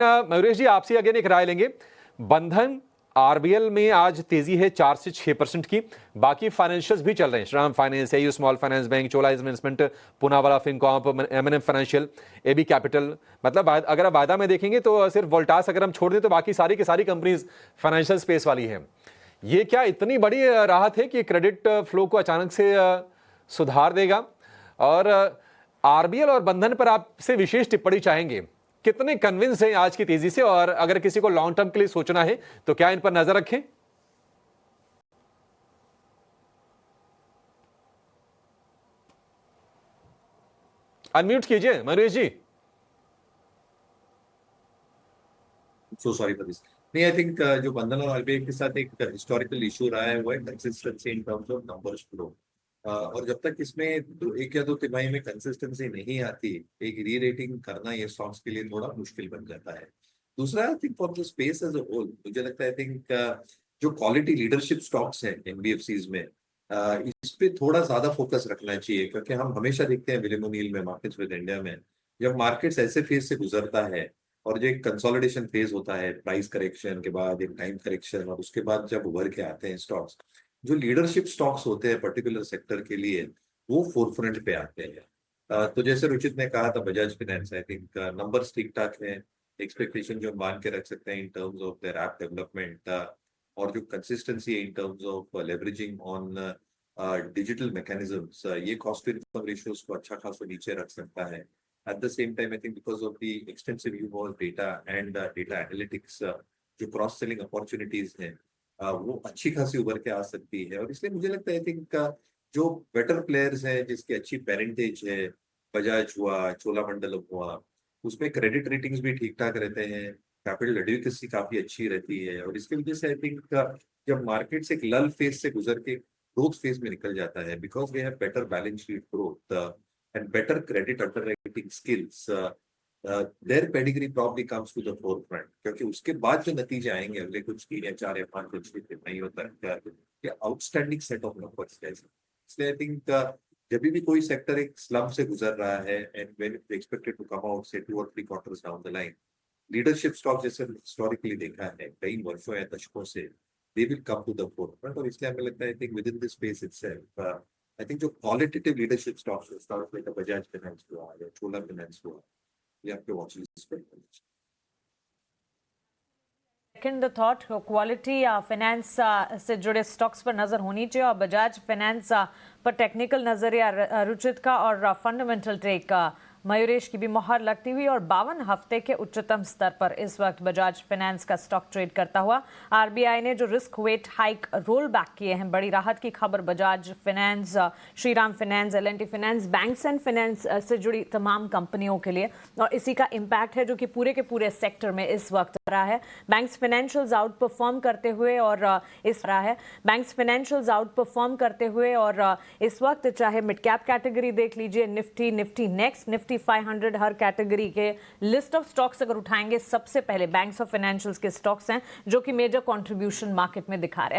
मयूरेश जी, आपसे अगेन एक राय लेंगे। बंधन आरबीएल में आज तेजी है 4 से 6% की। बाकी फाइनेंशियल्स भी चल रहे हैं, Shriram finance, AU small finance bank, Chola investment, Poonawalla Fincorp, MNM financial, AB capital. मतलब अगर आप वायदा में देखेंगे तो सिर्फ वोल्टास अगर हम छोड़ दें तो बाकी सारी की सारी कंपनीज फाइनेंशियल स्पेस वाली हैं। ये क्या इतनी बड़ी राहत है कि क्रेडिट फ्लो को अचानक से सुधार देगा? और आरबीएल और बंधन पर आपसे विशेष टिप्पणी चाहेंगे, कितने कन्विंस हैं आज की तेजी से, और अगर किसी को लॉन्ग टर्म के लिए सोचना है तो क्या इन पर नजर रखें? अनम्यूट कीजिए Mayuresh ji. So sorry for this. नहीं, आई थिंक जो बंधन और आरबीआई के साथ एक हिस्टोरिकल इशू रहा है वो है consistency in terms of numbers flow. और जब तक इसमें एक या दो तिमाही में कंसिस्टेंसी नहीं आती, एक री रेटिंग करना ये स्टॉक्स के लिए थोड़ा मुश्किल बन जाता है। दूसरा, I think for the space as a whole मुझे लगता है, आई थिंक जो क्वालिटी लीडरशिप स्टॉक्स हैं एनबीएफसीज में, इस पे थोड़ा ज्यादा फोकस रखना चाहिए, क्योंकि हम हमेशा देखते हैं विलियम ओनील में, मार्केट्स विद इंडिया में, जब मार्केट्स ऐसे फेज से गुजरता है और जो एक कंसोलिडेशन फेज होता है, प्राइस करेक्शन के बाद एक टाइम करेक्शन, और उसके बाद जब उभर के आते हैं स्टॉक्स, जो लीडरशिप स्टॉक्स होते हैं पर्टिकुलर सेक्टर के लिए, वो फोरफ्रंट पे आते हैं। तो जैसे रुचित ने कहा था, Bajaj finance, I think numbers ठीक ठाक हैं, एक्सपेक्टेशन जो मान के रख सकते हैं in terms of their app development, और जो कंसिस्टेंसी है in terms of leveraging on digital mechanisms, ये कॉस्ट टू इनकम रेशियोज को अच्छा खासा नीचे रख सकता है। At the same time, I think because of the extensive use of data and data analytics, जो क्रॉस सेलिंग अपॉर्चुनिटीज हैं, वो अच्छी खासी उभर के आ सकती है। और इसलिए मुझे लगता है, आई थिंक जो बेटर प्लेयर्स हैं जिसकी अच्छी पेरेंटेज है, बजाज हुआ, चोलामंडलम हुआ, उसमें क्रेडिट रेटिंग्स भी ठीक ठाक रहते हैं, कैपिटल एडिक्वेसी काफी अच्छी रहती है, और इसकी वजह से आई थिंक जब मार्केट से एक लल फेज से गुजर के ग्रोथ फेज में निकल जाता है, because we have better balance sheet growth and better credit underwriting skills, their pedigree probably comes to the forefront, क्योंकि उसके बाद जो नतीजे आएंगे अगले कुछ 3 या 4 या 5 या 6 नहीं होता है, आउटस्टैंडिंग सेट ऑफ नंबर्स है। इसलिए आई थिंक जब भी कोई सेक्टर एक स्लम से गुजर रहा है, and when it expected to come out से 2 और 3 quarters down the line, leadership stock जैसे हिस्टोरिकली देखा है कई वर्षों या दशकों से, they will come to the forefront. और इसलिए हमें लगता है, I think within this space itself, I think जो qualitative leadership stocks like Bajaj finance हुआ या चोला फाइनेंस हुआ, ये आपके वॉच लिस्ट पे। सेकंड थॉट, क्वालिटी फाइनेंस से जुड़े स्टॉक्स पर नजर होनी चाहिए, और बजाज फाइनेंस पर टेक्निकल नजरिया रुचित का और फंडामेंटल टेक मयूरेश की भी मोहर लगती हुई, और 52 हफ्ते के उच्चतम स्तर पर इस वक्त बजाज फाइनेंस का स्टॉक ट्रेड करता हुआ। आरबीआई ने जो risk wait hike roll back किए हैं, बड़ी राहत की खबर Bajaj finance, Shriram finance, L&T finance, banks and finance से जुड़ी तमाम कंपनियों के लिए, और इसी का इम्पैक्ट है जो कि पूरे के पूरे सेक्टर में इस वक्त रहा है। बैंक्स फाइनेंशियल्स आउट परफॉर्म करते हुए, और इस रहा है बैंक्स फाइनेंशियल्स आउट परफॉर्म करते हुए, और इस वक्त चाहे मिड कैप कैटेगरी देख लीजिए, निफ्टी, निफ्टी नेक्स्ट, निफ्टी 500, हर कैटेगरी के लिस्ट ऑफ स्टॉक्स अगर उठाएंगे, सबसे पहले बैंक्स और फाइनेंशियल्स के स्टॉक्स हैं जो कि मेजर कंट्रीब्यूशन मार्केट में दिखा रहे हैं।